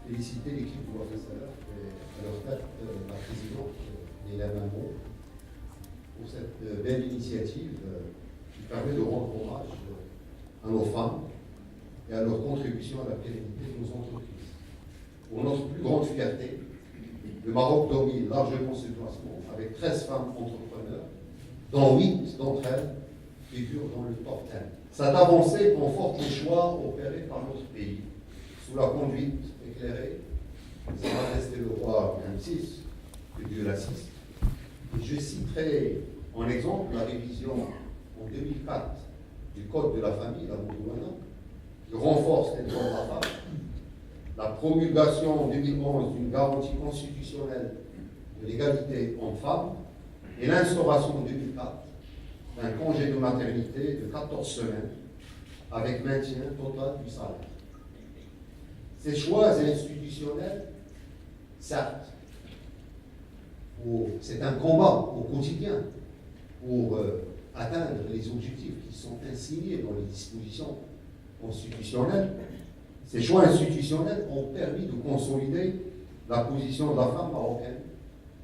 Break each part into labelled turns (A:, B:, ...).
A: féliciter l'équipe du professeur et à leur tête la présidente Léla Mamon pour cette belle initiative qui permet de rendre hommage à nos femmes et à leur contribution à la pérennité de nos entreprises. Pour notre plus grande fierté, le Maroc domine largement ce classement avec 13 femmes entrepreneurs, dont 8 d'entre elles figurent dans le top 10. Cette avancée conforte les choix opérés par notre pays sous la conduite éclairée de Sa Majesté le roi Ramsès, que Dieu l'assiste. Et je citerai en exemple la révision en 2004 du Code de la famille, la Boudouana, qui renforce les droits de la femme, la promulgation en 2011 d'une garantie constitutionnelle de l'égalité hommes-femmes et l'instauration en 2004 d'un congé de maternité de 14 semaines avec maintien total du salaire. Ces choix institutionnels, certes, c'est un combat au quotidien pour atteindre les objectifs qui sont insignés dans les dispositions constitutionnelles. Ces choix institutionnels ont permis de consolider la position de la femme marocaine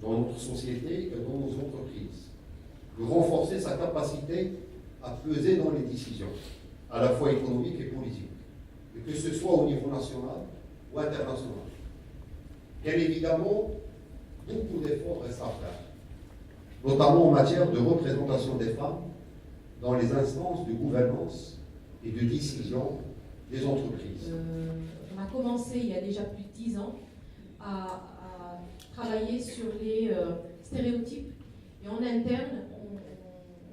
A: dans notre société et dans nos entreprises, de renforcer sa capacité à peser dans les décisions, à la fois économiques et politiques, et que ce soit au niveau national ou international. Bien évidemment, beaucoup d'efforts restent à faire, notamment en matière de représentation des femmes dans les instances de gouvernance et de décision des entreprises.
B: On a commencé il y a déjà plus de 10 ans à travailler sur les stéréotypes et en interne, on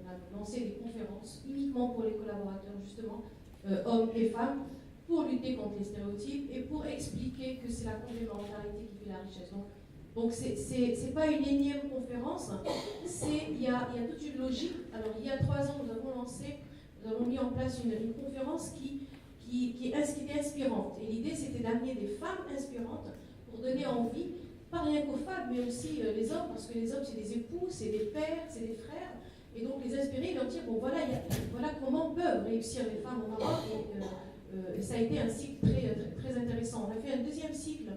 B: a lancé des conférences uniquement pour les collaborateurs, justement, hommes et femmes, pour lutter contre les stéréotypes et pour expliquer que c'est la complémentarité qui fait la richesse. Donc c'est pas une énième conférence, il y a toute une logique. Alors il y a 3 ans, nous avons mis en place une conférence qui est inspirante. Et l'idée c'était d'amener des femmes inspirantes pour donner envie, pas rien qu'aux femmes, mais aussi les hommes, parce que les hommes c'est des époux, c'est des pères, c'est des frères, et donc les inspirer, leur dire bon voilà, voilà comment peuvent réussir les femmes au Maroc. Et ça a été un cycle très intéressant. On a fait un deuxième cycle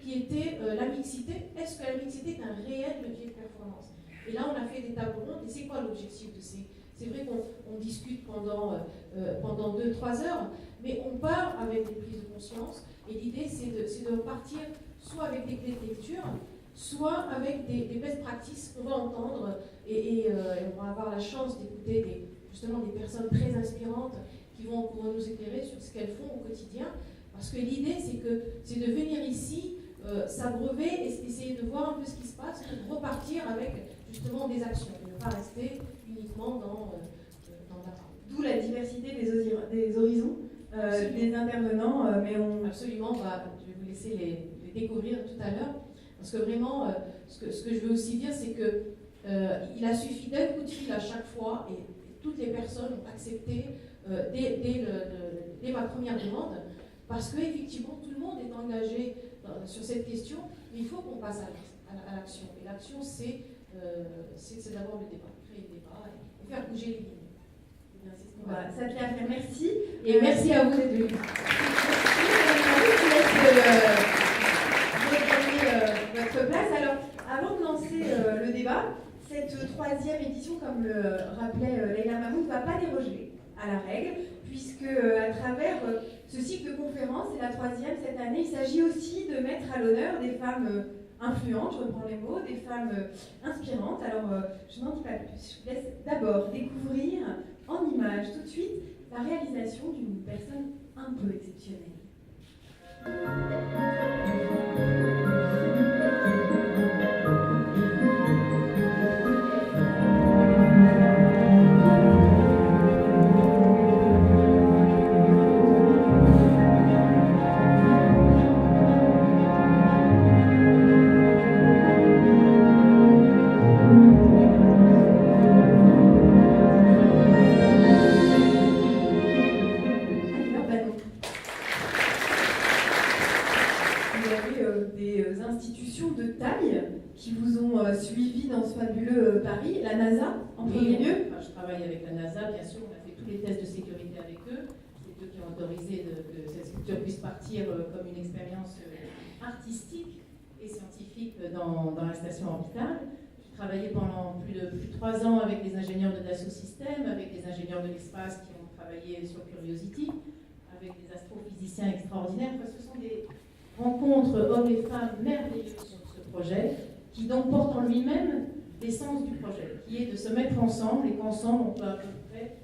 B: qui était la mixité. Est-ce que la mixité est un réel levier de performance? Et là, on a fait des tables rondes. Et c'est quoi l'objectif de ces... C'est vrai qu'on discute pendant 2-3 heures, mais on part avec des prises de conscience. Et l'idée, c'est de repartir soit avec des clés de lecture, soit avec des best practices qu'on va entendre. Et on va avoir la chance d'écouter justement des personnes très inspirantes qui vont nous éclairer sur ce qu'elles font au quotidien. Parce que l'idée, c'est de venir ici, s'abreuver et essayer de voir un peu ce qui se passe, de repartir avec justement des actions, et ne pas rester uniquement dans la parole.
C: D'où la diversité des horizons, des intervenants, mais on...
B: Absolument, je vais vous laisser les découvrir tout à l'heure, parce que vraiment, ce que je veux aussi dire, c'est qu'il a suffi d'un coup de fil à chaque fois, et toutes les personnes ont accepté dès ma première demande, parce qu'effectivement, tout le monde est engagé sur cette question, mais il faut qu'on passe à l'action. Et l'action, c'est d'abord le débat, créer le débat et faire bouger les lignes.
C: Voilà, ça vient à faire. Merci.
B: Et merci à vous d'être venus.
C: Votre place. Alors, avant de lancer le débat, cette 3e édition, comme le rappelait Leïla Mahmoud, ne va pas déroger à la règle, puisque à travers ce cycle de conférences, c'est la 3e cette année, il s'agit aussi de mettre à l'honneur des femmes influentes, je reprends les mots, des femmes inspirantes. Alors, je n'en dis pas plus, je vous laisse d'abord découvrir en images tout de suite la réalisation d'une personne un peu exceptionnelle. Qui vous ont suivi dans ce fabuleux Paris, la NASA en premier lieu.
B: Je travaille avec la NASA, bien sûr, on a fait tous les tests de sécurité avec eux. C'est eux qui ont autorisé que cette sculpture puisse partir comme une expérience artistique et scientifique dans la station orbitale. J'ai travaillé pendant plus de 3 ans avec les ingénieurs de Dassault Systèmes, avec les ingénieurs de l'espace qui ont travaillé sur Curiosity, avec des astrophysiciens extraordinaires. Enfin, ce sont des rencontres hommes et femmes merveilleuses sur ce projet, qui donc porte en lui-même l'essence du projet, qui est de se mettre ensemble et qu'ensemble on peut à peu près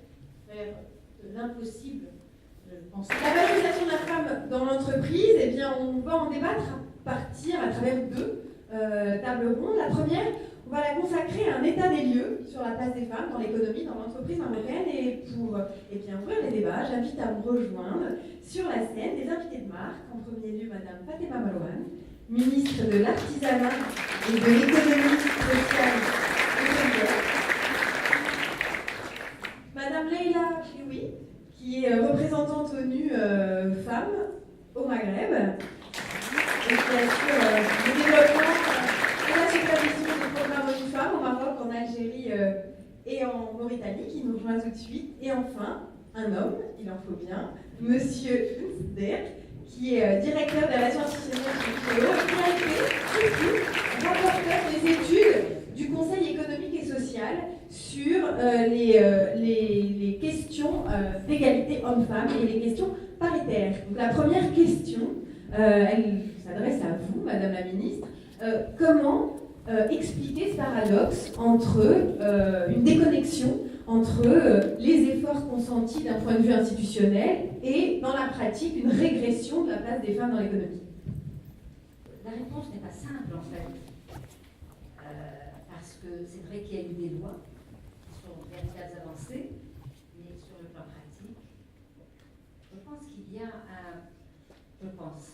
B: faire de l'impossible.
C: La valorisation de la femme dans l'entreprise, eh bien, on va en débattre à travers 2 tables rondes. La première, on va la consacrer à un état des lieux sur la place des femmes dans l'économie, dans l'entreprise marocaine. Et pour ouvrir les débats, j'invite à me rejoindre sur la scène des invités de marque. En premier lieu, Madame Fatema Malouane, ministre de l'Artisanat et de l'Économie sociale et solidaire. Madame Leïla Chioui, qui est représentante ONU femme au Maghreb, et qui assure le développement et la supervision du programme ONU Femmes au Maroc, en Algérie et en Mauritanie, qui nous rejoint tout de suite. Et enfin, un homme, il en faut bien, Monsieur Nsder, qui est directeur des relations institutionnelles chez Cléo, et qui a été aussi rapporteur des études du Conseil économique et social sur les questions d'égalité homme-femme et les questions paritaires. Donc la première question, elle s'adresse à vous, Madame la Ministre. Comment expliquer ce paradoxe entre une déconnexion entre les efforts consentis d'un point de vue institutionnel et, dans la pratique, une régression de la place des femmes dans l'économie?
D: La réponse n'est pas simple, en fait. Parce que c'est vrai qu'il y a eu des lois qui sont véritables avancées, mais sur le plan pratique, je pense qu'il y a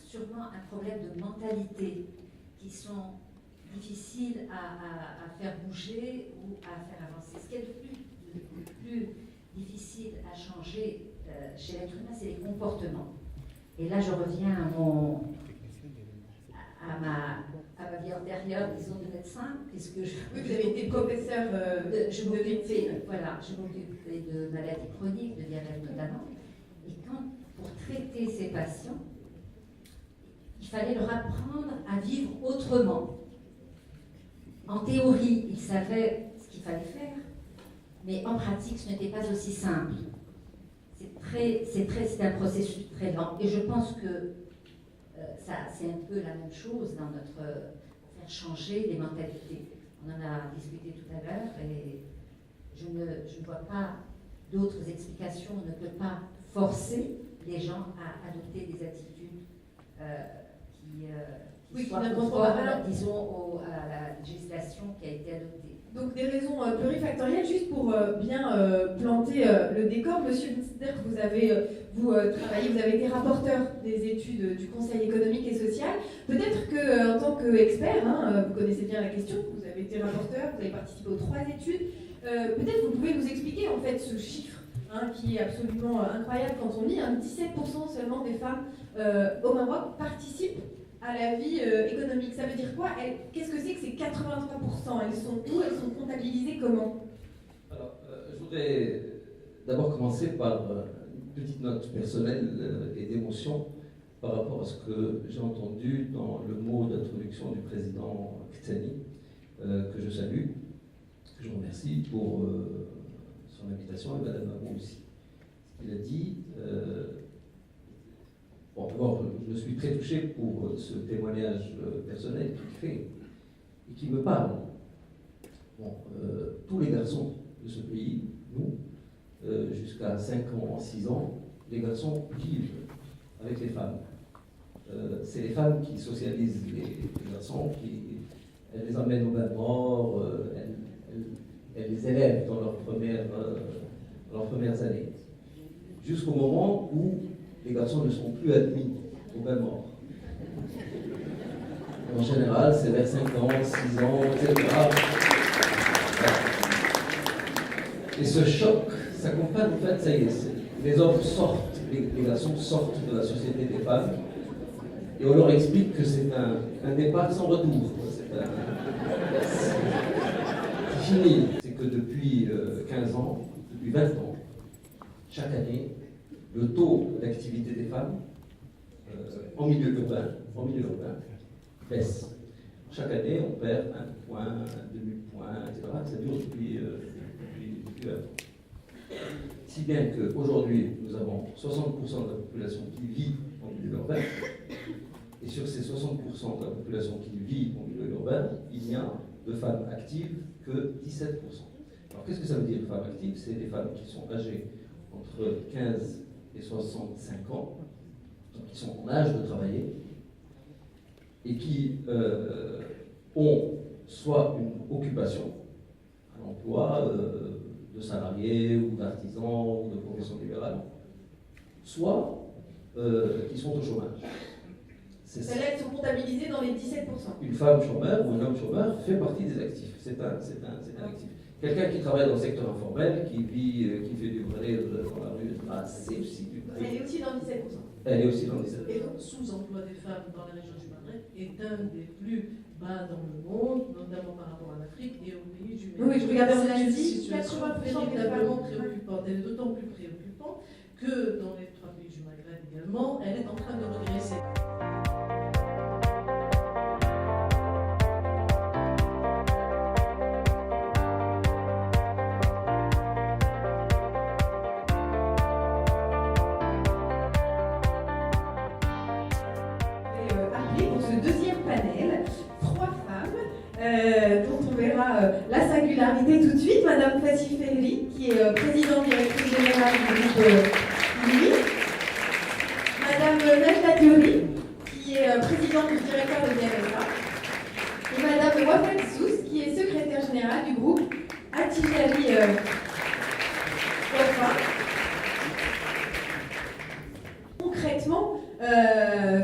D: sûrement un problème de mentalité qui sont difficiles à faire bouger ou à faire avancer. Ce qui est le plus difficile à changer chez l'être humain, c'est les comportements. Et là, je reviens à ma vie antérieure, disons, de médecin, puisque
C: oui, vous avez été professeur
D: je m'occupais de maladies chroniques, de diabète notamment. Et pour traiter ces patients, il fallait leur apprendre à vivre autrement. En théorie, ils savaient ce qu'il fallait faire, mais en pratique, ce n'était pas aussi simple. C'est un processus très lent. Et je pense que c'est un peu la même chose dans pour faire changer les mentalités. On en a discuté tout à l'heure et je ne vois pas d'autres explications. On ne peut pas forcer les gens à adopter des attitudes qui soient conformes, disons, à la législation qui a été adoptée.
C: Donc des raisons plurifactorielles, juste pour bien planter le décor. Monsieur Nsder, vous avez été rapporteur des études du Conseil économique et social. Peut-être qu'en tant qu'expert, vous connaissez bien la question, vous avez été rapporteur, vous avez participé aux 3 études, peut-être vous pouvez nous expliquer en fait ce chiffre qui est absolument incroyable quand on lit, 17% seulement des femmes au Maroc participent à la vie économique. Ça veut dire quoi? Qu'est-ce que c'est que ces 83%? Elles sont où? Elles sont comptabilisées comment?
E: Alors, je voudrais d'abord commencer par une petite note personnelle et d'émotion par rapport à ce que j'ai entendu dans le mot d'introduction du président Ktani, que je salue, que je remercie pour son invitation, et Madame Mamou aussi. Ce qu'il a dit... Bon, d'abord, je suis très touché pour ce témoignage personnel qu'il fait et qui me parle. Bon, tous les garçons de ce pays, nous, jusqu'à 5 ans, 6 ans, les garçons vivent avec les femmes. C'est les femmes qui socialisent les garçons, elles les emmènent au bain de mort, elles les élèvent dans leurs premières années. Jusqu'au moment où les garçons ne sont plus admis au bain mort. En général, c'est vers 5 ans, 6 ans, etc. Et ce choc s'accompagne, en fait, ça y est, les hommes sortent, les garçons sortent de la société des femmes, et on leur explique que c'est un départ sans retour. C'est fini. C'est que depuis 15 ans, depuis 20 ans, chaque année, le taux d'activité des femmes en milieu urbain baisse. Chaque année, on perd un point, un demi-point, etc. Ça dure depuis un an. Si bien qu'aujourd'hui, nous avons 60% de la population qui vit en milieu urbain, et sur ces 60% de la population qui vit en milieu urbain, il n'y a de femmes actives que 17%. Alors qu'est-ce que ça veut dire, femmes actives? C'est des femmes qui sont âgées entre 15 et 65 ans, donc qui sont en âge de travailler, et qui ont soit une occupation, un emploi de salarié ou d'artisan ou de profession libérale, soit qui sont au chômage.
C: Celles-là, elles sont comptabilisées dans les 17%.
E: Une femme chômeur ou un homme chômeur fait partie des actifs. C'est un actif. Quelqu'un qui travaille dans le secteur informel, qui fait du vrai dans la rue, c'est aussi du vrai.
C: Elle est aussi dans 17%.
E: Elle est aussi dans les 17%.
F: Et le sous-emploi des femmes dans la région du Maghreb est un des plus bas dans le monde, notamment par rapport à l'Afrique et aux pays du Maghreb.
C: Oui, je regardais en
F: C'est une
C: Asie,
F: situation
C: 80% des
F: véritablement
C: femmes.
F: préoccupante. Elle est d'autant plus préoccupante que dans les 3 pays du Maghreb également, elle est en train de regresser.
C: Appelé pour ce deuxième panel, 3 femmes, dont on verra la singularité tout de suite. Madame Fatih Ferri, qui est présidente directrice générale du groupe LUI. Madame Najla Theouri, qui est présidente du directeur de DMSA. Et Madame Wafat Sous, qui est secrétaire générale du groupe Atijari Wafa. Concrètement,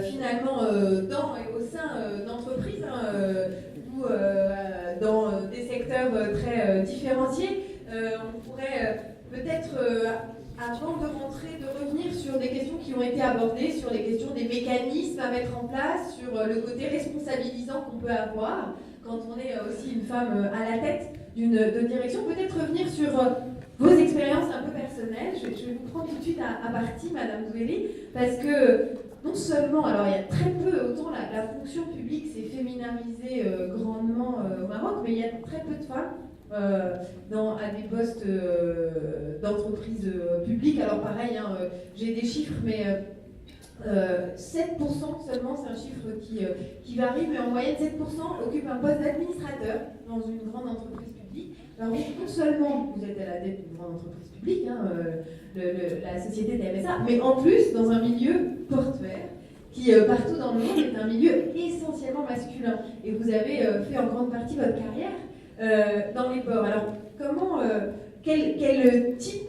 C: finalement, dans et au sein d'entreprises ou dans des secteurs très différenciés, on pourrait peut-être, avant de rentrer, de revenir sur des questions qui ont été abordées, sur les questions des mécanismes à mettre en place, sur le côté responsabilisant qu'on peut avoir quand on est aussi une femme à la tête de direction. Peut-être revenir sur vos expériences un peu personnelles. Je vais vous prendre tout de suite à partie, Madame Zoueli, parce que non seulement, alors il y a très peu, autant la fonction publique s'est féminarisée grandement au Maroc, mais il y a très peu de femmes à des postes d'entreprise publique. Alors pareil, j'ai des chiffres, mais 7% seulement, c'est un chiffre qui varie, mais en moyenne 7% occupent un poste d'administrateur dans une grande entreprise publique. Alors non seulement vous êtes à la tête d'une grande entreprise publique, la société TMSA, mais en plus dans un milieu portuaire qui partout dans le monde est un milieu essentiellement masculin. Et vous avez fait en grande partie votre carrière dans les ports. Alors quel type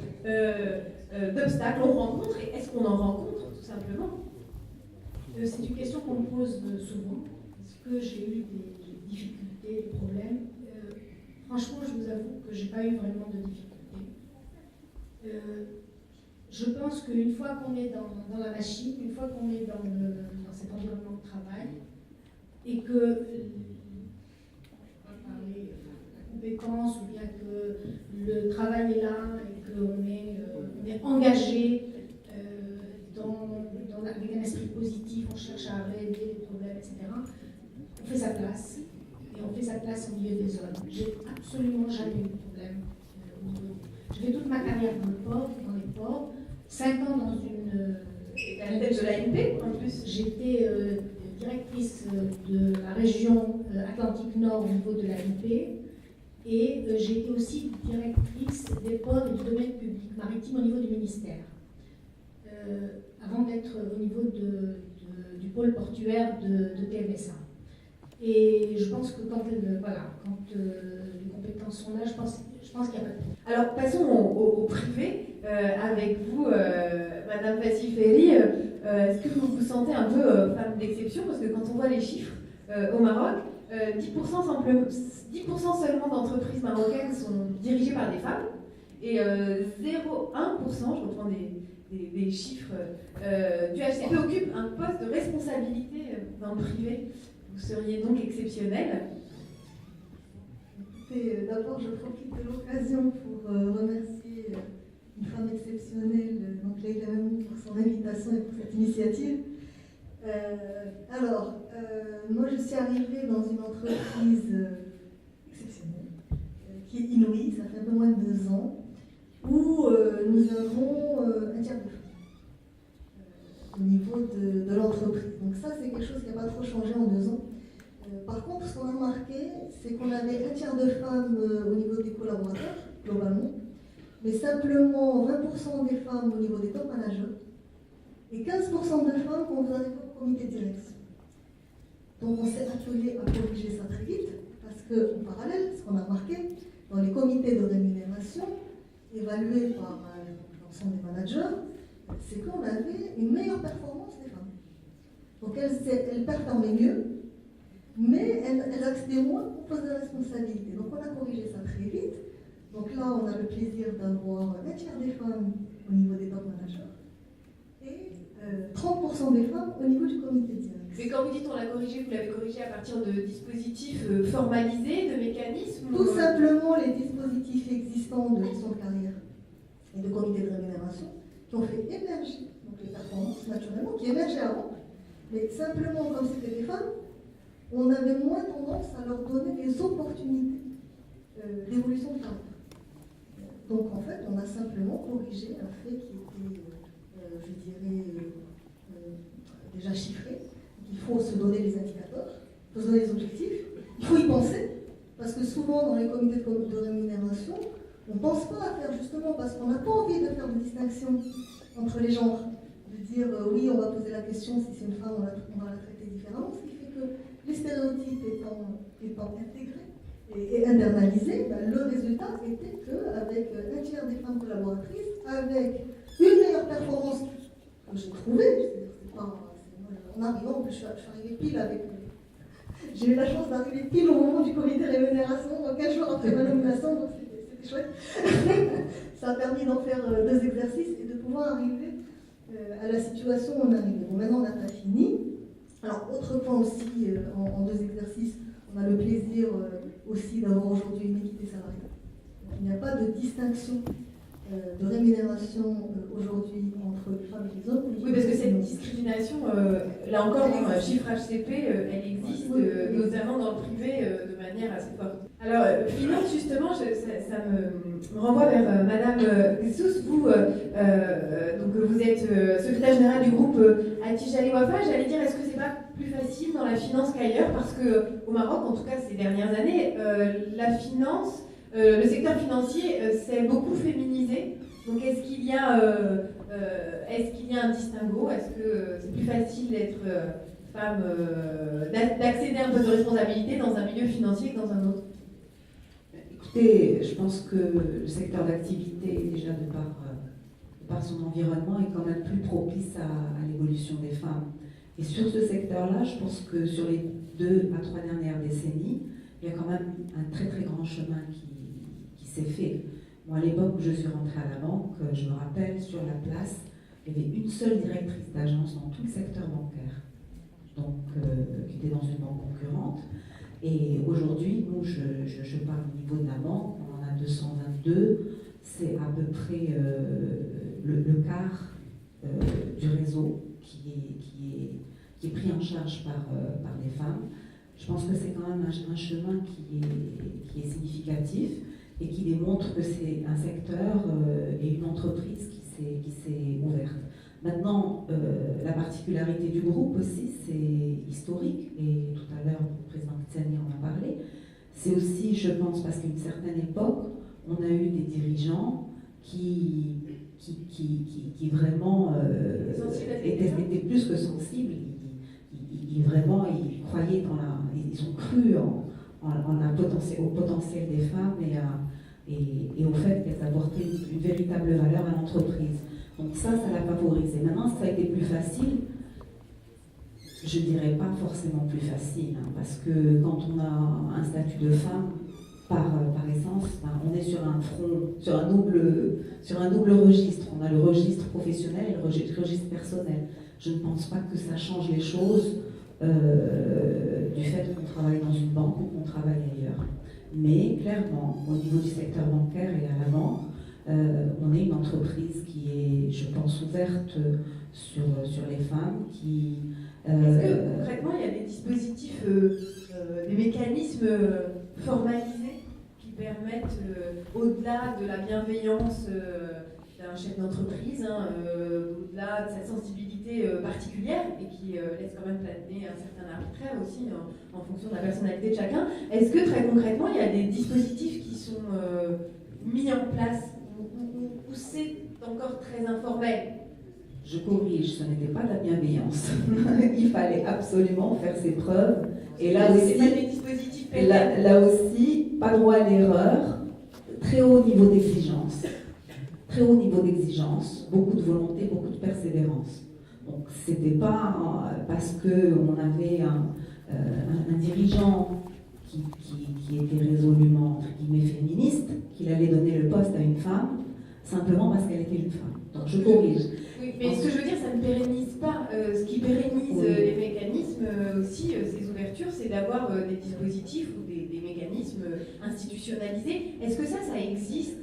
C: d'obstacles on rencontre et est-ce qu'on en rencontre tout simplement?
B: C'est une question qu'on me pose souvent. Est-ce que j'ai eu des difficultés, des problèmes? Franchement, je vous avoue que j'ai pas eu vraiment de difficultés. Je pense qu'une fois qu'on est dans la machine, une fois qu'on est dans cet environnement de travail, et que la compétence ou bien que le travail est là et qu'on est engagé avec un esprit positif, on cherche à régler les problèmes, etc. On fait sa place. Et on fait sa place au milieu des hommes. J'ai absolument jamais eu de problème. J'ai fait toute ma carrière dans les ports, 5 ans dans une...
C: à la tête de l'ANP, en plus.
B: J'étais directrice de la région Atlantique Nord au niveau de l'ANP et j'étais aussi directrice des ports et du domaine public maritime au niveau du ministère. Avant d'être au niveau du pôle portuaire de TMSA. Et je pense que quand les compétences sont là, je pense qu'il n'y a pas de problème.
C: Alors passons au privé, avec vous, Madame Fatih Ferri. Est-ce que vous vous sentez un peu femme d'exception? Parce que quand on voit les chiffres au Maroc, 10% seulement d'entreprises marocaines sont dirigées par des femmes, et 0,1%, je reprends des chiffres, du HCP occupe un poste de responsabilité dans le privé. Vous seriez donc exceptionnelle.
G: D'abord, je profite de l'occasion pour remercier une femme exceptionnelle, donc Leïla Mahmoud, pour son invitation et pour cette initiative. Moi je suis arrivée dans une entreprise exceptionnelle, qui est inouïe, ça fait un peu moins de 2 ans, où nous avons un tiers de femmes au niveau de l'entreprise. Donc ça, c'est quelque chose qui n'a pas trop changé en 2 ans. Par contre, ce qu'on a remarqué, c'est qu'on avait un tiers de femmes au niveau des collaborateurs, globalement, mais simplement 20% des femmes au niveau des top managers et 15% de femmes quand vous arrivez au comité de direction. Donc on s'est attelé à corriger ça très vite, parce qu'en parallèle, ce qu'on a remarqué, dans les comités de rémunération, évalués par l'ensemble des managers, c'est qu'on avait une meilleure performance des femmes. Donc elles performaient mieux, mais elles accédaient moins aux postes de responsabilité. Donc on a corrigé ça très vite. Donc là, on a le plaisir d'avoir un tiers des femmes au niveau des top managers et 30% des femmes au niveau du comité de direction.
C: Mais quand vous dites on l'a corrigé, vous l'avez corrigé à partir de dispositifs formalisés, de mécanismes?
G: Tout simplement les dispositifs existants de gestion de carrière et de comité de rémunération qui ont fait émerger donc les performances naturellement, qui émergeaient avant. Mais simplement, comme c'était des femmes, on avait moins tendance à leur donner des opportunités d'évolution de carrière. Donc en fait, on a simplement corrigé un fait qui était, je dirais, déjà chiffré. Il faut se donner les indicateurs, il faut se donner les objectifs, il faut y penser, parce que souvent dans les comités de rémunération, on ne pense pas à faire justement parce qu'on n'a pas envie de faire de distinction entre les genres, de dire oui, on va poser la question, si c'est une femme, on va la traiter différemment, ce qui fait que les stéréotypes étant intégrés et internalisés, ben, le résultat était qu'avec un tiers des femmes collaboratrices, avec une meilleure performance que j'ai trouvée, en arrivant, en plus, je suis arrivée pile avec. J'ai eu la chance d'arriver pile au moment du comité de rémunération, 15 jours après ma nomination, donc c'était chouette. Ça a permis d'en faire 2 exercices et de pouvoir arriver à la situation où on est arrivé. Bon, maintenant, on n'a pas fini. Alors, autre point aussi, en 2 exercices, on a le plaisir aussi d'avoir aujourd'hui une équité salariale. Donc, il n'y a pas de distinction de rémunération aujourd'hui entre les femmes et les hommes.
C: Oui, parce que cette discrimination, là encore, dans chiffre HCP, elle existe notamment dans le privé de manière assez forte. Alors, finance, justement, ça me renvoie vers Madame Sous. Vous, donc, vous êtes secrétaire générale du groupe Atijali Wafa. J'allais dire, est-ce que c'est pas plus facile dans la finance qu'ailleurs? Parce qu'au Maroc, en tout cas ces dernières années, la finance, le secteur financier s'est beaucoup féminisé. Donc est-ce qu'il y a un distinguo? Est-ce que c'est plus facile d'être femme, d'accéder à un poste de responsabilité dans un milieu financier que dans un autre?
H: Écoutez, je pense que le secteur d'activité, déjà de par son environnement, est quand même plus propice à l'évolution des femmes. Et sur ce secteur-là, je pense que sur les 2 à 3 dernières décennies, il y a quand même un très très grand chemin qui s'est fait. Moi, à l'époque où je suis rentrée à la banque, je me rappelle, sur la place, il y avait une seule directrice d'agence dans tout le secteur bancaire, donc qui était dans une banque concurrente. Et aujourd'hui, nous, je parle au niveau de la banque, on en a 222, c'est à peu près le quart du réseau qui est pris en charge par des femmes. Je pense que c'est quand même un chemin qui est significatif et qui démontre que c'est un secteur et une entreprise qui s'est ouverte. Maintenant, la particularité du groupe aussi, c'est historique, et tout à l'heure, le président Kitsani en a parlé, c'est aussi, je pense, parce qu'à une certaine époque, on a eu des dirigeants qui vraiment étaient plus que sensibles. Ils croyaient ils ont cru au potentiel des femmes et au fait qu'elles apportaient une véritable valeur à l'entreprise. Donc ça l'a favorisé. Maintenant, ça a été plus facile. Je dirais pas forcément plus facile, hein, parce que quand on a un statut de femme, par essence, on est sur un front, sur un double registre. On a le registre professionnel et le registre personnel. Je ne pense pas que ça change les choses du fait qu'on travaille dans une banque ou qu'on travaille ailleurs. Mais clairement, au niveau du secteur bancaire et à la banque, on est une entreprise qui est, je pense, ouverte sur les femmes, qui
C: Est-ce que concrètement il y a des dispositifs, des mécanismes formalisés qui permettent, au-delà de la bienveillance d'un chef d'entreprise, au-delà de sa sensibilité particulière et qui laisse quand même planer un certain arbitraire aussi en fonction de la personnalité de chacun, est-ce que très concrètement il y a des dispositifs qui sont mis en place ou c'est encore très informel?
H: Je corrige, ce n'était pas de la bienveillance. Il fallait absolument faire ses preuves. Et là aussi,
C: pas des dispositifs
H: là aussi, pas droit à l'erreur, très haut niveau d'exigence. Très haut niveau d'exigence, beaucoup de volonté, beaucoup de persévérance. Donc c'était pas parce qu'on avait un dirigeant qui était résolument, entre guillemets, féministe, qu'il allait donner le poste à une femme, simplement parce qu'elle était une femme. Donc je corrige.
C: Oui, mais ce que je veux dire, ça ne pérennise pas. Ce qui pérennise les mécanismes aussi, ces ouvertures, c'est d'avoir des dispositifs ou des mécanismes institutionnalisés. Est-ce que ça existe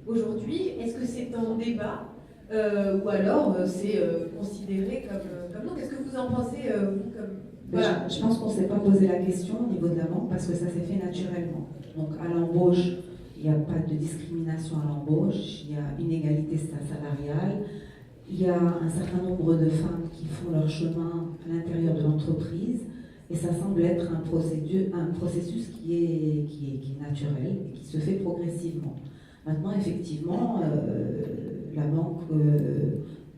C: aujourd'hui? Est-ce que c'est en débat ou alors c'est considéré comme non? Qu'est-ce que vous en pensez, vous, comme... Voilà.
H: Je pense qu'on ne s'est pas posé la question au niveau de la banque parce que ça s'est fait naturellement. Donc à l'embauche, il n'y a pas de discrimination à l'embauche, il y a une égalité salariale, il y a un certain nombre de femmes qui font leur chemin à l'intérieur de l'entreprise et ça semble être un processus qui est naturel et qui se fait progressivement. Maintenant, effectivement, la banque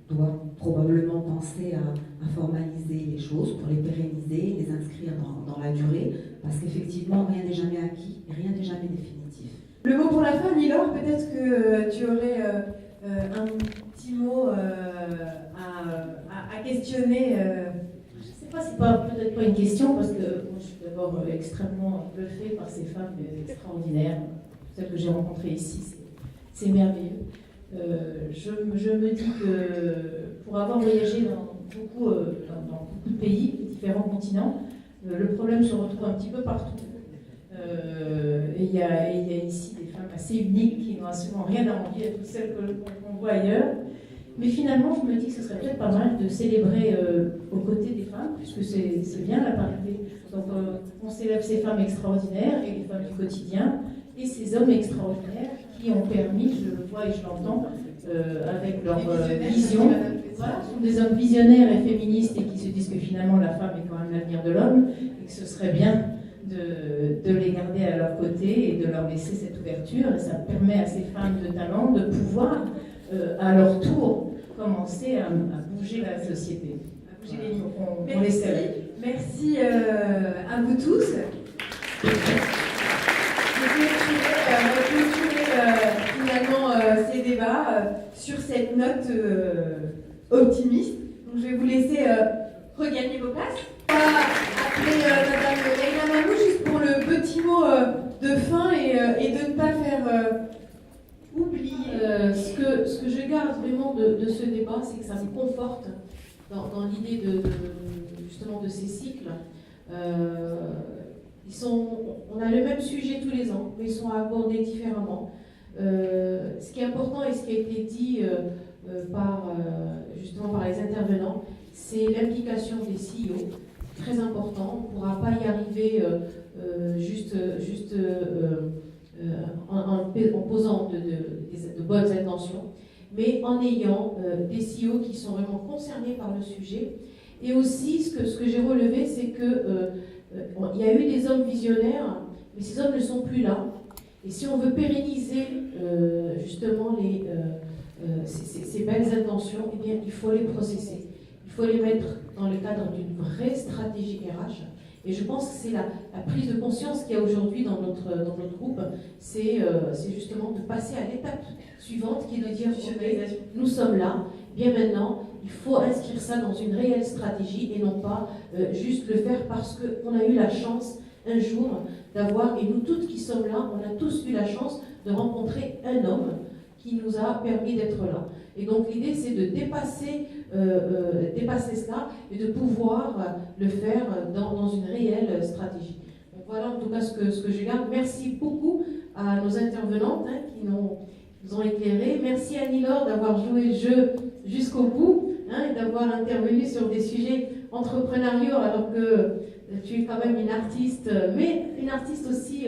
H: doit probablement penser à formaliser les choses pour les pérenniser, les inscrire dans la durée, parce qu'effectivement, rien n'est jamais acquis, rien n'est jamais définitif.
C: Le mot pour la fin, Nilor, peut-être que tu aurais un petit mot à questionner.
B: Je ne sais pas, c'est peut-être pas une question, parce que moi, je suis d'abord extrêmement bluffée par ces femmes extraordinaires. Celles que j'ai rencontrées ici, c'est merveilleux. Je me dis que pour avoir voyagé dans beaucoup de pays, différents continents, le problème se retrouve un petit peu partout. Et il y a ici des femmes assez uniques qui n'ont absolument rien à envier à toutes celles qu'on voit ailleurs. Mais finalement, je me dis que ce serait peut-être pas mal de célébrer aux côtés des femmes, puisque c'est bien la parité. Donc on célèbre ces femmes extraordinaires et les femmes du quotidien, et ces hommes extraordinaires qui ont permis, je le vois et je l'entends, avec leur vision, voilà, ce sont des hommes visionnaires et féministes et qui se disent que finalement la femme est quand même l'avenir de l'homme et que ce serait bien de les garder à leur côté et de leur laisser cette ouverture. Et ça permet à ces femmes de talent de pouvoir, à leur tour, commencer à bouger la société.
C: À bouger les lignes.
B: On les salue.
C: Merci à vous tous. On va clôturer finalement ces débats sur cette note optimiste. Donc je vais vous laisser regagner vos places. On va appeler Madame Leïla Mamou juste pour le petit mot de fin et de ne pas faire oublier.
B: Ce que je garde vraiment de ce débat, c'est que ça me conforte dans l'idée justement de ces cycles. On a le même sujet tous les ans, mais ils sont abordés différemment. Ce qui est important et ce qui a été dit justement par les intervenants, c'est l'implication des CEO. C'est très important. On ne pourra pas y arriver en posant de bonnes intentions, mais en ayant des CEO qui sont vraiment concernés par le sujet. Et aussi, ce que j'ai relevé, c'est que il y a eu des hommes visionnaires, mais ces hommes ne sont plus là. Et si on veut pérenniser justement ces belles intentions, eh bien, il faut les processer. Il faut les mettre dans le cadre d'une vraie stratégie RH. Et je pense que c'est la prise de conscience qu'il y a aujourd'hui dans notre groupe, c'est justement de passer à l'étape suivante, qui est de dire okay, nous sommes là, bien maintenant, il faut inscrire ça dans une réelle stratégie et non pas juste le faire parce qu'on a eu la chance un jour d'avoir, et nous toutes qui sommes là, on a tous eu la chance de rencontrer un homme qui nous a permis d'être là. Et donc l'idée c'est de dépasser cela et de pouvoir le faire dans une réelle stratégie. Donc voilà en tout cas ce que je garde. Merci beaucoup à nos intervenantes qui nous ont éclairés. Merci à Nilor d'avoir joué le jeu jusqu'au bout et d'avoir intervenu sur des sujets entrepreneuriaux, alors que tu es quand même une artiste, mais une artiste aussi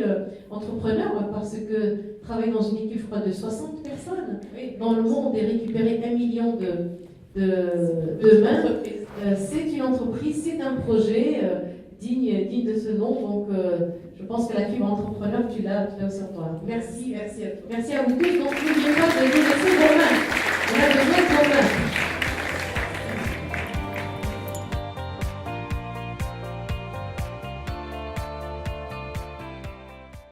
B: entrepreneur, parce que travailler dans une équipe, je crois, de 60 personnes dans le monde et récupérer 1 million de mains, c'est une entreprise, c'est un projet digne de ce nom. Donc, je pense que la fibre entrepreneur, tu l'as aussi en toi. Merci, merci à toi. Merci à vous tous. Donc, n'oubliez pas de nous laisser vos mains. On a besoin de vos mains.